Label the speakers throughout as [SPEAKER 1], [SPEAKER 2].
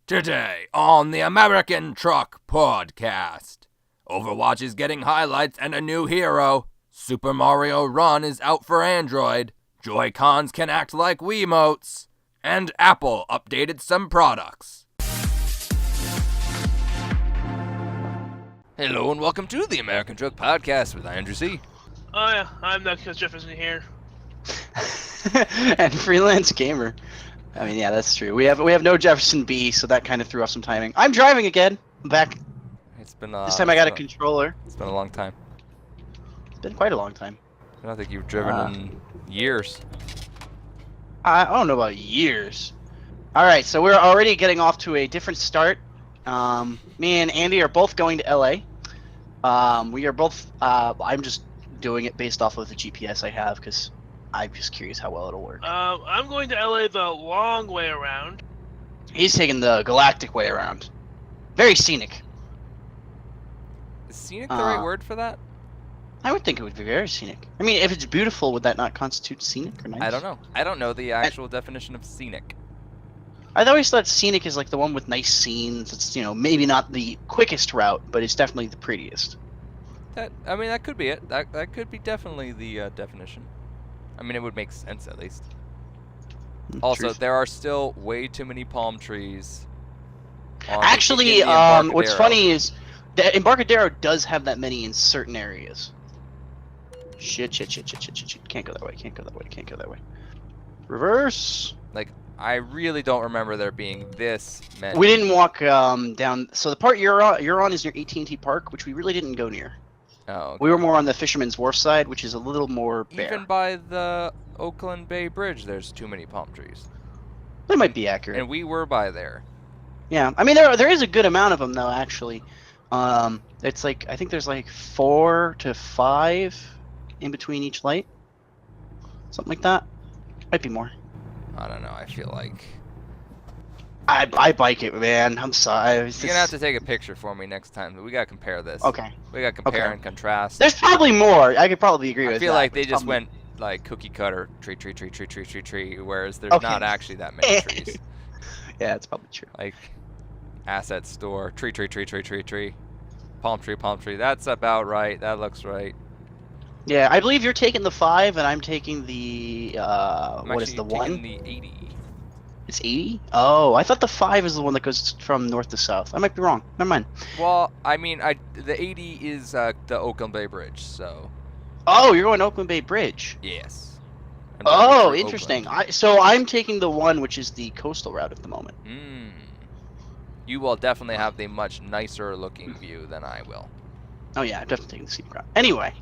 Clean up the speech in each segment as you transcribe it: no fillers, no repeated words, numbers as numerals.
[SPEAKER 1] Today on the American Truck Podcast, Overwatch is getting highlights and a new hero. Super Mario Run is out for Android. JoyCons can act like wiimotes. And Apple updated some products. Hello and welcome to the American Truck Podcast with Andrew C.
[SPEAKER 2] Oh yeah, I'm not because Jefferson here.
[SPEAKER 3] And freelance gamer. I mean, yeah, that's true. We have no Jefferson B, so that kind of threw off some timing. I'm driving again. I'm back.
[SPEAKER 1] It's been
[SPEAKER 3] This time I got a controller.
[SPEAKER 1] It's been a long time.
[SPEAKER 3] It's been quite a long time.
[SPEAKER 1] I don't think you've driven in years.
[SPEAKER 3] I don't know about years. All right, so we're already getting off to a different start. Me and Andy are both going to LA. We are both. I'm just doing it based off of the GPS I have because I'm just curious how well it'll work.
[SPEAKER 2] I'm going to LA the long way around.
[SPEAKER 3] He's taking the galactic way around. Very scenic.
[SPEAKER 1] Is scenic the right word for that?
[SPEAKER 3] I would think it would be very scenic. I mean, if it's beautiful, would that not constitute scenic or nice?
[SPEAKER 1] I don't know. I don't know the actual definition of scenic.
[SPEAKER 3] I always thought scenic is like the one with nice scenes. It's, maybe not the quickest route, but it's definitely the prettiest.
[SPEAKER 1] That could be it. That could be definitely the definition. I mean, it would make sense at least. Also,
[SPEAKER 3] Truth.
[SPEAKER 1] there are still way too many palm trees.
[SPEAKER 3] Actually, what's funny is that Embarcadero does have that many in certain areas. Shit. Can't go that way. Reverse.
[SPEAKER 1] Like, I really don't remember there being this many.
[SPEAKER 3] We didn't walk down. So the part you're on is near AT&T Park, which we really didn't go near.
[SPEAKER 1] Oh, okay.
[SPEAKER 3] We were more on the Fisherman's Wharf side, which is a little more bare.
[SPEAKER 1] Even by the Oakland Bay Bridge, there's too many palm trees.
[SPEAKER 3] That might be accurate.
[SPEAKER 1] And we were by there.
[SPEAKER 3] Yeah, I mean there is a good amount of them though. Actually, it's like I think there's like 4 to 5 in between each light, something like that. Might be more.
[SPEAKER 1] I don't know. I feel like
[SPEAKER 3] I bike it, man. I'm sorry.
[SPEAKER 1] you're gonna have to take a picture for me next time. We gotta compare this.
[SPEAKER 3] Okay.
[SPEAKER 1] We gotta compare and contrast.
[SPEAKER 3] There's probably more. I could probably agree with that.
[SPEAKER 1] I feel like
[SPEAKER 3] but
[SPEAKER 1] they just
[SPEAKER 3] probably...
[SPEAKER 1] went like cookie cutter tree, whereas there's not actually that many trees.
[SPEAKER 3] Yeah, it's probably true.
[SPEAKER 1] Like asset store, tree, palm tree. That's about right. That looks right.
[SPEAKER 3] Yeah, I believe you're taking the 5 and I'm taking the what is the 1?
[SPEAKER 1] The 80.
[SPEAKER 3] It's 80? Oh, I thought the 5 is the one that goes from north to south. I might be wrong. Never mind.
[SPEAKER 1] Well, I mean, the 80 is the Oakland Bay Bridge, so.
[SPEAKER 3] Oh, you're going Oakland Bay Bridge.
[SPEAKER 1] Yes.
[SPEAKER 3] Oh, interesting. So I'm taking the 1, which is the coastal route at the moment.
[SPEAKER 1] You will definitely have the much nicer looking view than I will.
[SPEAKER 3] Oh yeah, I'm definitely taking the scenic route. Anyway,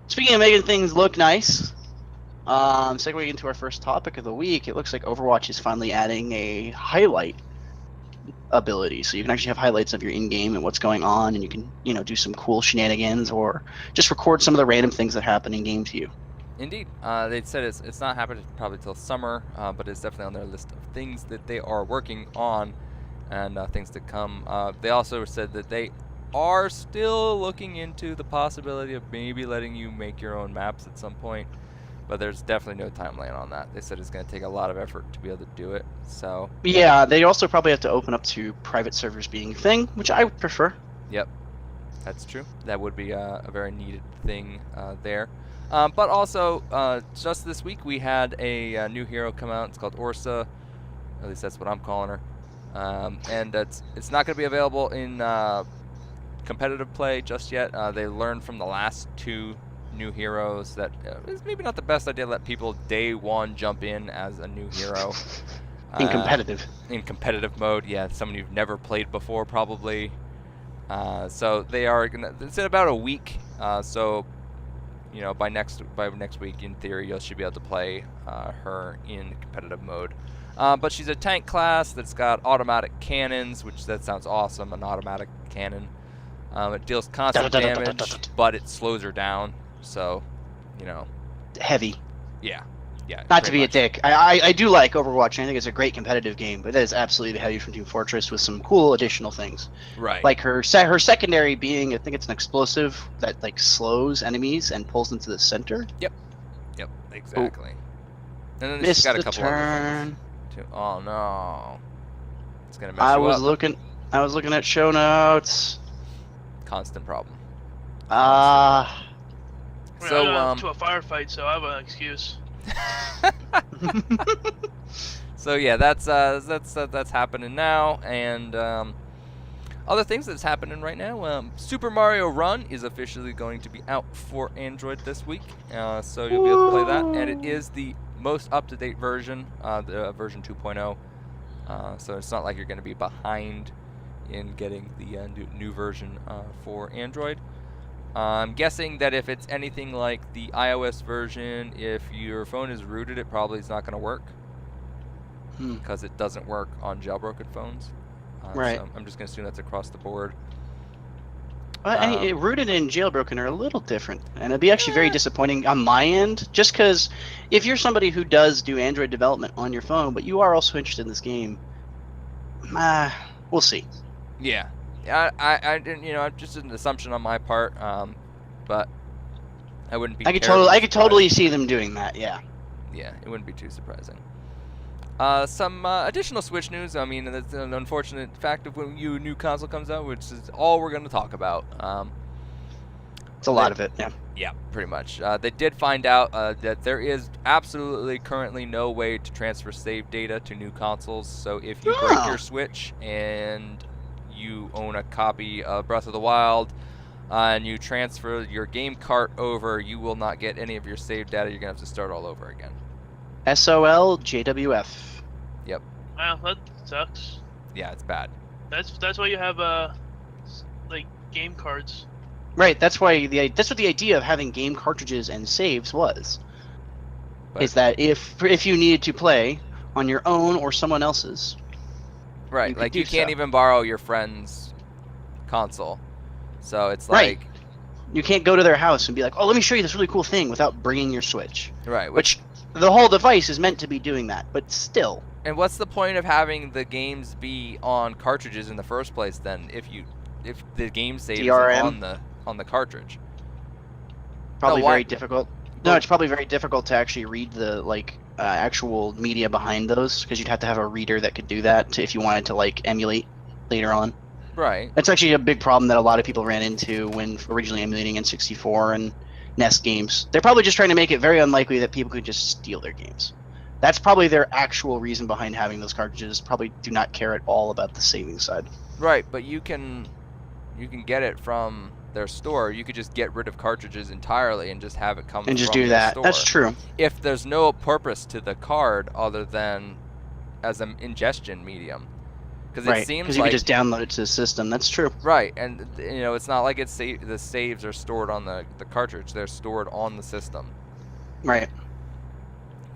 [SPEAKER 3] speaking of making things look nice, segueing into our first topic of the week, it looks like Overwatch is finally adding a highlight ability, so you can actually have highlights of your in-game and what's going on, and you can, do some cool shenanigans or just record some of the random things that happen in game to you.
[SPEAKER 1] Indeed, they said it's not happening probably till summer, but it's definitely on their list of things that they are working on and things to come. They also said that they are still looking into the possibility of maybe letting you make your own maps at some point. But there's definitely no timeline on that. They said it's going to take a lot of effort to be able to do it. So
[SPEAKER 3] yeah, they also probably have to open up to private servers being a thing, which I would prefer.
[SPEAKER 1] Yep, that's true. That would be a very needed thing there. But also, just this week we had a new hero come out. It's called Orsa. At least that's what I'm calling her. And it's not going to be available in competitive play just yet. They learned from the last 2 new heroes that it's maybe not the best idea to let people day 1 jump in as a new hero.
[SPEAKER 3] In competitive
[SPEAKER 1] mode, yeah, someone you've never played before probably. So they are gonna. It's in about a week. So by next week, in theory, you should be able to play her in competitive mode. But she's a tank class that's got automatic cannons, which that sounds awesome. An automatic cannon. It deals constant damage, but it slows her down. So,
[SPEAKER 3] heavy.
[SPEAKER 1] Yeah.
[SPEAKER 3] Not to be a dick. I do like Overwatch, and I think it's a great competitive game, but it is absolutely heavy from Team Fortress with some cool additional things.
[SPEAKER 1] Right.
[SPEAKER 3] Like her secondary being, I think it's an explosive that slows enemies and pulls into the center.
[SPEAKER 1] Yep, exactly.
[SPEAKER 3] Ooh.
[SPEAKER 1] And then she's got a couple
[SPEAKER 3] turn.
[SPEAKER 1] other things too. Oh no. It's gonna mess you up.
[SPEAKER 3] I was looking at show notes.
[SPEAKER 1] Constant problem.
[SPEAKER 3] Ah.
[SPEAKER 2] I
[SPEAKER 1] So
[SPEAKER 2] got into a firefight, so I have an excuse.
[SPEAKER 1] So yeah, that's happening now, and other things that's happening right now. Super Mario Run is officially going to be out for Android this week, so you'll be able to play that, and it is the most up-to-date version, the version 2.0. So it's not like you're going to be behind in getting the new version for Android. I'm guessing that if it's anything like the iOS version, if your phone is rooted, it probably is not going to work because it doesn't work on jailbroken phones.
[SPEAKER 3] Right.
[SPEAKER 1] So I'm just going to assume that's across the board.
[SPEAKER 3] Rooted and jailbroken are a little different, and it'd be actually very disappointing on my end, just because if you're somebody who does do Android development on your phone, but you are also interested in this game, we'll see.
[SPEAKER 1] Yeah. I didn't, just an assumption on my part, but I wouldn't be.
[SPEAKER 3] I could totally see them doing that. Yeah.
[SPEAKER 1] Yeah, it wouldn't be too surprising. Some additional Switch news. I mean, that's an unfortunate fact of when a new console comes out, which is all we're going to talk about.
[SPEAKER 3] It's a lot of it, yeah.
[SPEAKER 1] Yeah, pretty much. They did find out that there is absolutely currently no way to transfer save data to new consoles. So if you break your Switch and you own a copy of Breath of the Wild and you transfer your game cart over, you will not get any of your save data. You're going to have to start all over again.
[SPEAKER 3] SOL JWF.
[SPEAKER 1] Yep.
[SPEAKER 2] Wow, that sucks.
[SPEAKER 1] Yeah, it's bad.
[SPEAKER 2] That's why you have like game cards.
[SPEAKER 3] Right. That's what the idea of having game cartridges and saves was.
[SPEAKER 1] But,
[SPEAKER 3] is that if you needed to play on your own or someone else's.
[SPEAKER 1] Right. Like you can't even borrow your friend's console. So it's like
[SPEAKER 3] you can't go to their house and be like, "Oh, let me show you this really cool thing," without bringing your Switch.
[SPEAKER 1] Right.
[SPEAKER 3] Which the whole device is meant to be doing that, but still.
[SPEAKER 1] And what's the point of having the games be on cartridges in the first place then if the game saves on the cartridge?
[SPEAKER 3] Probably very difficult. No, it's probably very difficult to actually read the actual media behind those, because you'd have to have a reader that could do that if you wanted to emulate later on.
[SPEAKER 1] Right.
[SPEAKER 3] That's actually a big problem that a lot of people ran into when originally emulating N64 and NES games. They're probably just trying to make it very unlikely that people could just steal their games. That's probably their actual reason behind having those cartridges. Probably do not care at all about the saving side.
[SPEAKER 1] Right, but you can get it from their store. You could just get rid of cartridges entirely and just have it come
[SPEAKER 3] and just
[SPEAKER 1] from
[SPEAKER 3] do
[SPEAKER 1] their
[SPEAKER 3] that.
[SPEAKER 1] store.
[SPEAKER 3] That's true.
[SPEAKER 1] If there's no purpose to the card other than as an ingestion medium. Because it seems
[SPEAKER 3] because you can just download it to the system. That's true.
[SPEAKER 1] Right, and it's not like the saves are stored on the cartridge. They're stored on the system.
[SPEAKER 3] Right.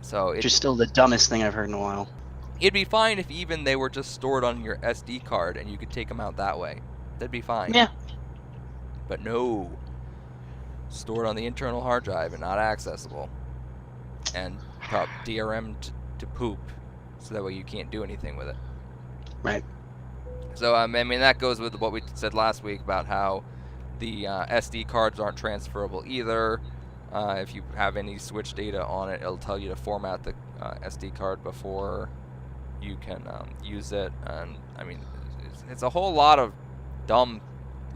[SPEAKER 1] So
[SPEAKER 3] which is still the dumbest thing I've heard in a while.
[SPEAKER 1] It'd be fine if even they were just stored on your SD card and you could take them out that way. That'd be fine.
[SPEAKER 3] Yeah.
[SPEAKER 1] But no. Stored on the internal hard drive and not accessible. And DRM to poop, so that way you can't do anything with it.
[SPEAKER 3] Right.
[SPEAKER 1] So I mean that goes with what we said last week about how the SD cards aren't transferable either. If you have any Switch data on it, it'll tell you to format the SD card before you can use it. And I mean, it's a whole lot of dumb,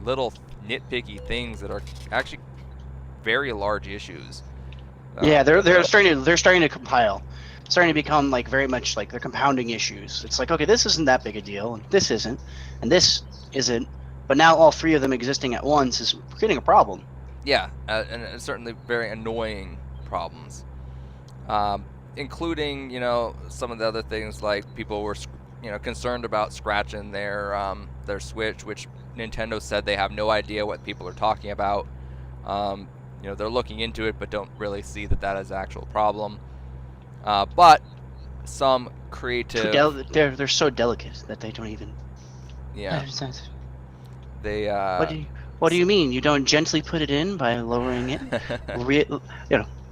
[SPEAKER 1] little nitpicky things that are actually very large issues.
[SPEAKER 3] Yeah, they're starting to compile. Starting to become very much they're compounding issues. It's like, okay, this isn't that big a deal, and this isn't, and this isn't, but now all three of them existing at once is creating a problem.
[SPEAKER 1] Yeah, and certainly very annoying problems, including some of the other things, like people were concerned about scratching their Switch, which Nintendo said they have no idea what people are talking about. They're looking into it, but don't really see that is an actual problem. But some creative...
[SPEAKER 3] They're so delicate that they don't even...
[SPEAKER 1] Yeah. They,
[SPEAKER 3] What do you mean? You don't gently put it in by lowering it?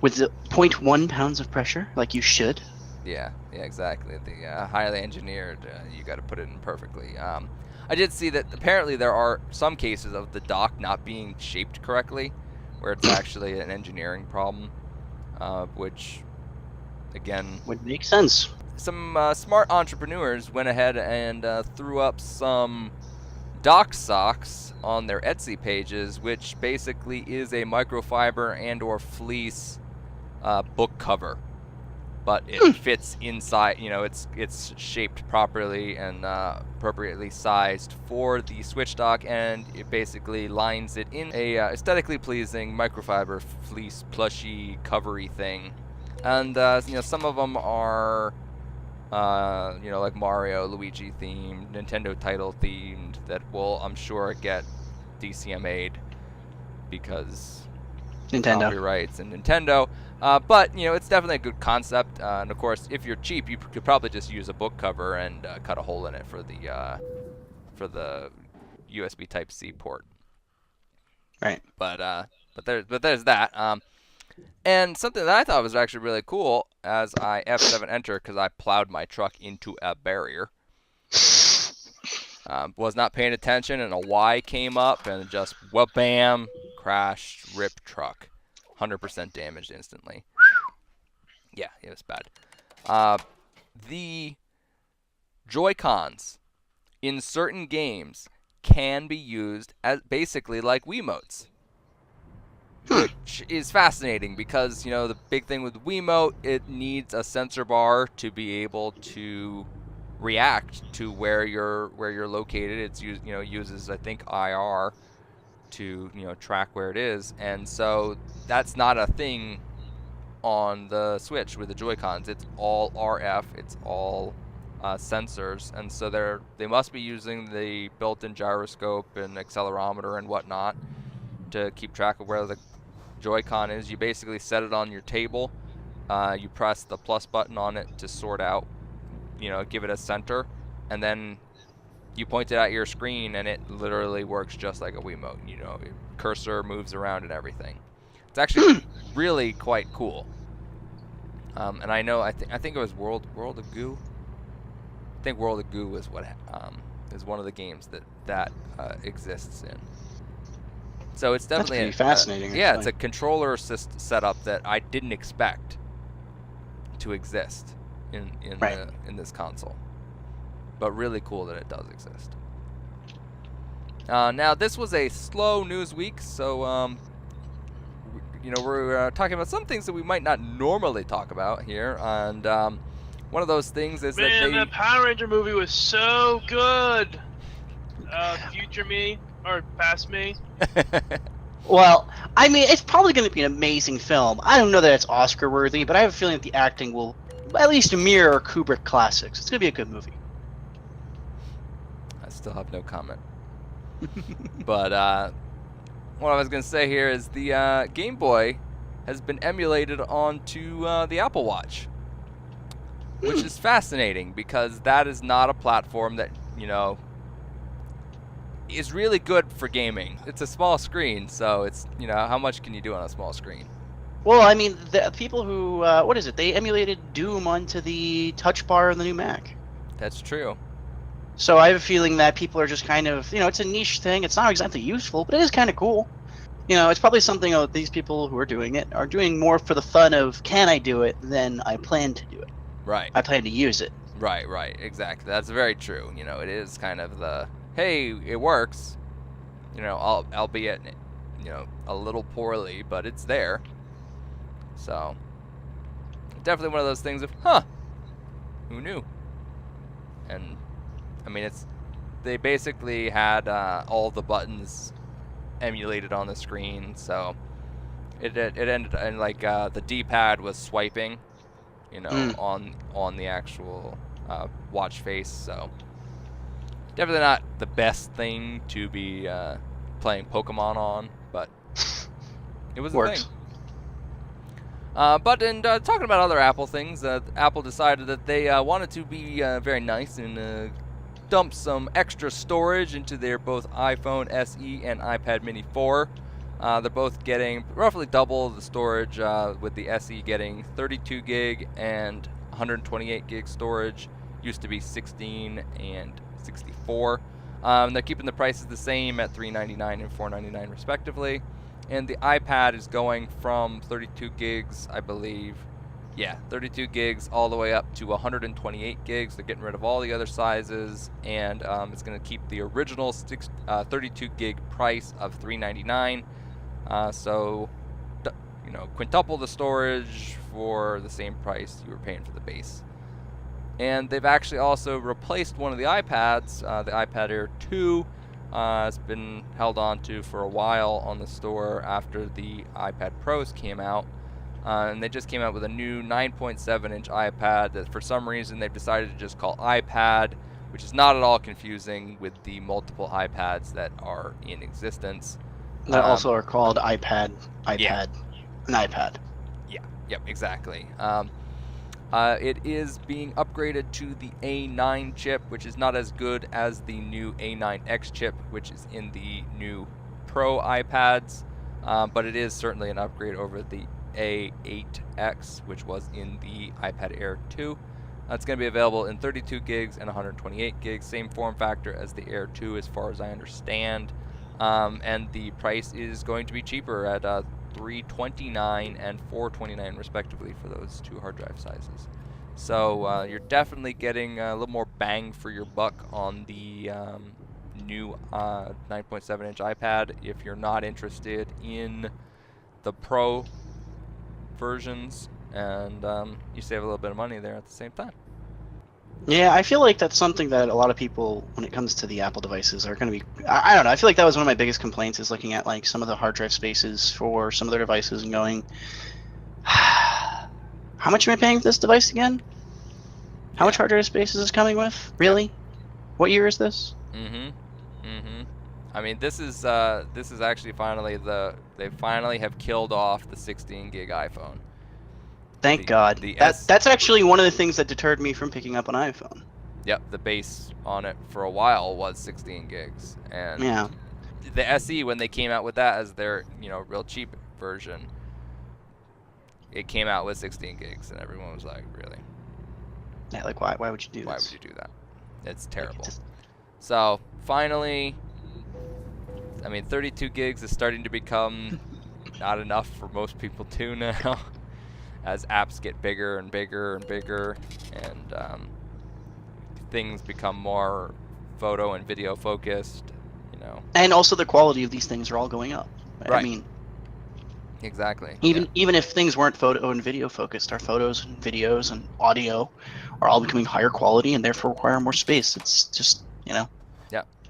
[SPEAKER 3] With the 0.1 pounds of pressure, like you should?
[SPEAKER 1] Yeah, exactly. The highly engineered, you got to put it in perfectly. I did see that apparently there are some cases of the dock not being shaped correctly, where it's actually an engineering problem, which... Again,
[SPEAKER 3] would make sense.
[SPEAKER 1] some smart entrepreneurs went ahead and threw up some dock socks on their Etsy pages, which basically is a microfiber and or fleece book cover, but it fits inside. It's shaped properly and appropriately sized for the Switch dock, and it basically lines it in a aesthetically pleasing microfiber fleece plushy covery thing. And some of them are like Mario, Luigi themed, Nintendo title themed that will, I'm sure, get DCMA'd because
[SPEAKER 3] Nintendo.
[SPEAKER 1] copyrights and Nintendo. But it's definitely a good concept. And of course, if you're cheap, you could probably just use a book cover and cut a hole in it for the USB Type C port.
[SPEAKER 3] Right.
[SPEAKER 1] But there's that. And something that I thought was actually really cool as I F7 enter because I plowed my truck into a barrier. Was not paying attention and a Y came up and just wha-bam, crashed, ripped truck. 100% damaged instantly. Yeah, it was bad. The JoyCons in certain games can be used as basically like wiimotes. Which is fascinating because, the big thing with the Wiimote, it needs a sensor bar to be able to react to where you're located. It's uses, I think, IR to track where it is, and so that's not a thing on the Switch with the Joy-Cons. It's all RF, it's all sensors, and so they must be using the built-in gyroscope and accelerometer and whatnot to keep track of where the Joy-Con is. You basically set it on your table, you press the plus button on it to sort out, give it a center, and then you point it at your screen and it literally works just like a Wiimote. Cursor moves around and everything. It's actually really quite cool. And I think it was World of Goo. I think World of Goo is is one of the games that exists in. So it's definitely
[SPEAKER 3] pretty fascinating.
[SPEAKER 1] Yeah, it's a controller setup that I didn't expect to exist in this console, but really cool that it does exist. Now this was a slow news week, so we're talking about some things that we might not normally talk about here, and one of those things is that
[SPEAKER 2] the Power Ranger movie was so good. Future me or past me.
[SPEAKER 3] Well, I mean, it's probably going to be an amazing film. I don't know that it's Oscar worthy, but I have a feeling that the acting will at least mirror Kubrick classics. It's going to be a good movie.
[SPEAKER 1] I still have no comment. But what I was going to say here is the Game Boy has been emulated onto the Apple Watch, which is fascinating because that is not a platform that, is really good for gaming. It's a small screen, so it's, how much can you do on a small screen?
[SPEAKER 3] Well, I mean, the people who, they emulated Doom onto the touch bar in the new Mac.
[SPEAKER 1] That's true.
[SPEAKER 3] So I have a feeling that people are just kind of, it's a niche thing. It's not exactly useful, but it is kind of cool. It's probably something these people who are doing it are doing more for the fun of, can I do it, than I plan to do it.
[SPEAKER 1] Right.
[SPEAKER 3] I plan to use it.
[SPEAKER 1] Right, exactly. That's very true. It is kind of the, hey, it works, albeit, a little poorly, but it's there. So, definitely one of those things of, who knew? And, I mean, they basically had all the buttons emulated on the screen, so it ended in like the D-pad was swiping, on the actual watch face, so definitely not the best thing to be playing Pokemon on, but it was
[SPEAKER 3] Works.
[SPEAKER 1] a thing. But in talking about other Apple things, Apple decided that they wanted to be very nice and dump some extra storage into their both iPhone SE and iPad Mini 4. They're both getting roughly double the storage, with the SE getting 32 gig and 128 gig storage. Used to be 16 and 64. They're keeping the prices the same at $399 and $499 respectively. And the iPad is going from 32 gigs, I believe, Yeah, 32 gigs all the way up to 128 gigs. They're getting rid of all the other sizes, and it's going to keep the original 32 gig price of $399. So, quintuple the storage for the same price you were paying for the base. And they've actually also replaced one of the iPads, the iPad Air 2. It's been held on to for a while on the store after the iPad Pros came out. And they just came out with a new 9.7-inch iPad that for some reason they've decided to just call iPad, which is not at all confusing with the multiple iPads that are in existence.
[SPEAKER 3] That also are called iPad,
[SPEAKER 1] Yeah.
[SPEAKER 3] an iPad.
[SPEAKER 1] Yeah, yep, exactly. It is being upgraded to the A9 chip, which is not as good as the new A9X chip, which is in the new Pro iPads, but it is certainly an upgrade over the A8X, which was in the iPad Air 2. It's going to be available in 32 gigs and 128 gigs, same form factor as the Air 2 as far as I understand, and the price is going to be cheaper at $329 and $429 respectively for those two hard drive sizes. So you're definitely getting a little more bang for your buck on the new 9.7-inch iPad if you're not interested in the Pro versions, and you save a little bit of money there at the same time.
[SPEAKER 3] Yeah, I feel like that's something that a lot of people, when it comes to the Apple devices, are going to be. I don't know. I feel like that was one of my biggest complaints, is looking at like some of the hard drive spaces for some of their devices and going, how much am I paying for this device again? How much hard drive space is this coming with? Really? What year is this?
[SPEAKER 1] I mean, this is actually finally they finally have killed off the 16 gig iPhone.
[SPEAKER 3] Thank God. That's actually one of the things that deterred me from picking up an iPhone.
[SPEAKER 1] Yep, the base on it for a while was 16 gigs, and
[SPEAKER 3] yeah,
[SPEAKER 1] the SE, when they came out with that as their real cheap version, it came out with 16 gigs, and everyone was like, really?
[SPEAKER 3] Yeah, like why would you do
[SPEAKER 1] Why
[SPEAKER 3] this?
[SPEAKER 1] would you do that? It's terrible.
[SPEAKER 3] Like,
[SPEAKER 1] so finally, I mean, 32 gigs is starting to become not enough for most people too now. As apps get bigger and bigger and bigger, and things become more photo and video focused,
[SPEAKER 3] And also the quality of these things are all going up.
[SPEAKER 1] Right.
[SPEAKER 3] I mean,
[SPEAKER 1] exactly.
[SPEAKER 3] Even if things weren't photo and video focused, our photos and videos and audio are all becoming higher quality and therefore require more space. It's just,
[SPEAKER 1] Yeah,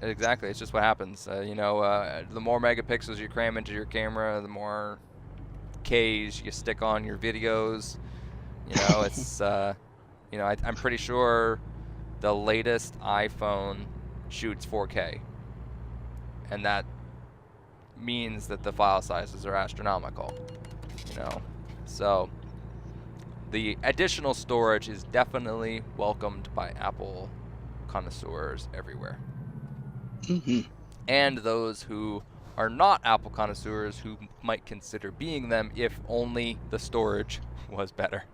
[SPEAKER 1] exactly. It's just what happens. The more megapixels you cram into your camera, the more Ks you stick on your videos. It's I'm pretty sure the latest iPhone shoots 4K, and that means that the file sizes are astronomical. So the additional storage is definitely welcomed by Apple connoisseurs everywhere, and those who are not Apple connoisseurs who might consider being them if only the storage was better.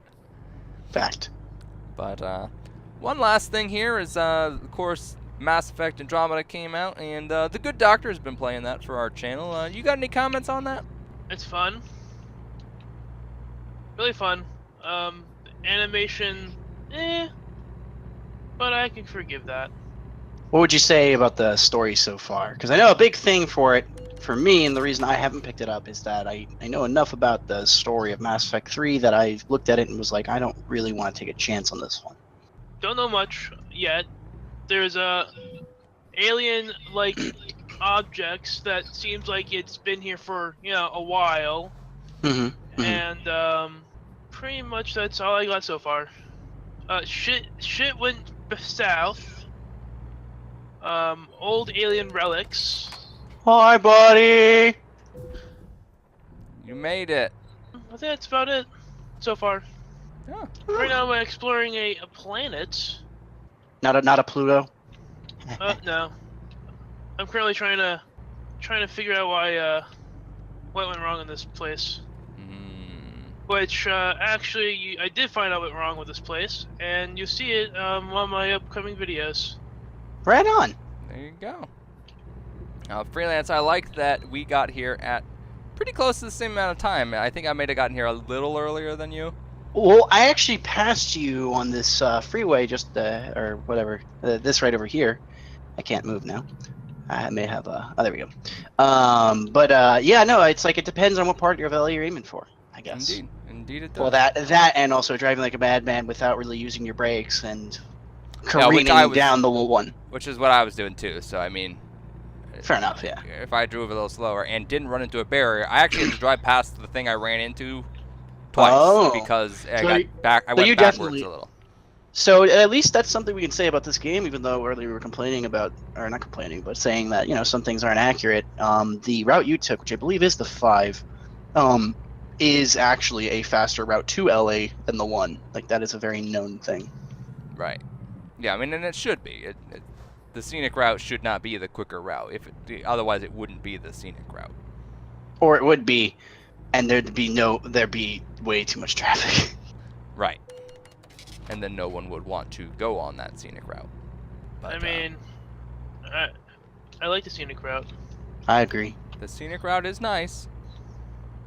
[SPEAKER 3] Fact.
[SPEAKER 1] But one last thing here is, of course, Mass Effect Andromeda came out, and the Good Doctor has been playing that for our channel. You got any comments on that?
[SPEAKER 2] It's fun. Really fun. Animation, but I can forgive that.
[SPEAKER 3] What would you say about the story so far? Because I know a big thing for me, and the reason I haven't picked it up is that I know enough about the story of Mass Effect 3 that I looked at it and was like, I don't really want to take a chance on this one.
[SPEAKER 2] Don't know much yet. There's alien-like objects that seems like it's been here for a while, and pretty much that's all I got so far. Shit went south. Old alien relics.
[SPEAKER 3] Hi, buddy.
[SPEAKER 1] You made it.
[SPEAKER 2] I think that's about it so far.
[SPEAKER 1] Yeah.
[SPEAKER 2] Right now I'm exploring a planet.
[SPEAKER 3] Not a Pluto.
[SPEAKER 2] No. I'm currently trying to figure out why what went wrong in this place. Which actually I did find out what went wrong with this place, and you see it on my upcoming videos.
[SPEAKER 3] Right on.
[SPEAKER 1] There you go. Freelance, I like that we got here at pretty close to the same amount of time. I think I might have gotten here a little earlier than you.
[SPEAKER 3] Well, I actually passed you on this freeway, just or whatever. This right over here. I can't move now. I may have oh, there we go. But yeah, no, it's like it depends on what part of LA you're aiming for, I guess.
[SPEAKER 1] Indeed it does.
[SPEAKER 3] Well, that and also driving like a madman without really using your brakes and careening down the little one.
[SPEAKER 1] Which is what I was doing too. So I mean,
[SPEAKER 3] fair enough. Yeah.
[SPEAKER 1] If I drove a little slower and didn't run into a barrier, I actually had to drive past the thing I ran into twice because I went backwards a little.
[SPEAKER 3] So at least that's something we can say about this game, even though earlier we were complaining about, or not complaining, but saying that, you know, some things aren't accurate. The route you took, which I believe is the 5, is actually a faster route to LA than the 1. Like, that is a very known thing.
[SPEAKER 1] Right. Yeah, I mean, and it should be. The scenic route should not be the quicker route. Otherwise, it wouldn't be the scenic route.
[SPEAKER 3] Or it would be, and there'd be way too much traffic.
[SPEAKER 1] Right. And then no one would want to go on that scenic route. But,
[SPEAKER 2] I mean, I like the scenic route.
[SPEAKER 3] I agree.
[SPEAKER 1] The scenic route is nice,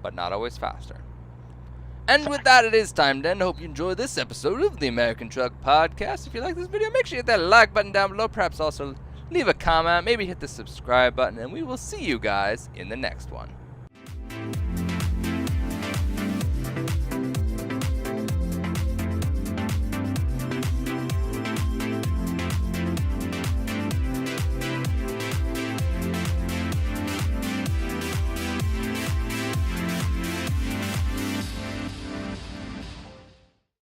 [SPEAKER 1] but not always faster. And with that, it is time to end. Hope you enjoyed this episode of the American Truck Podcast. If you like this video, make sure you hit that like button down below. Perhaps also leave a comment, maybe hit the subscribe button, and we will see you guys in the next one.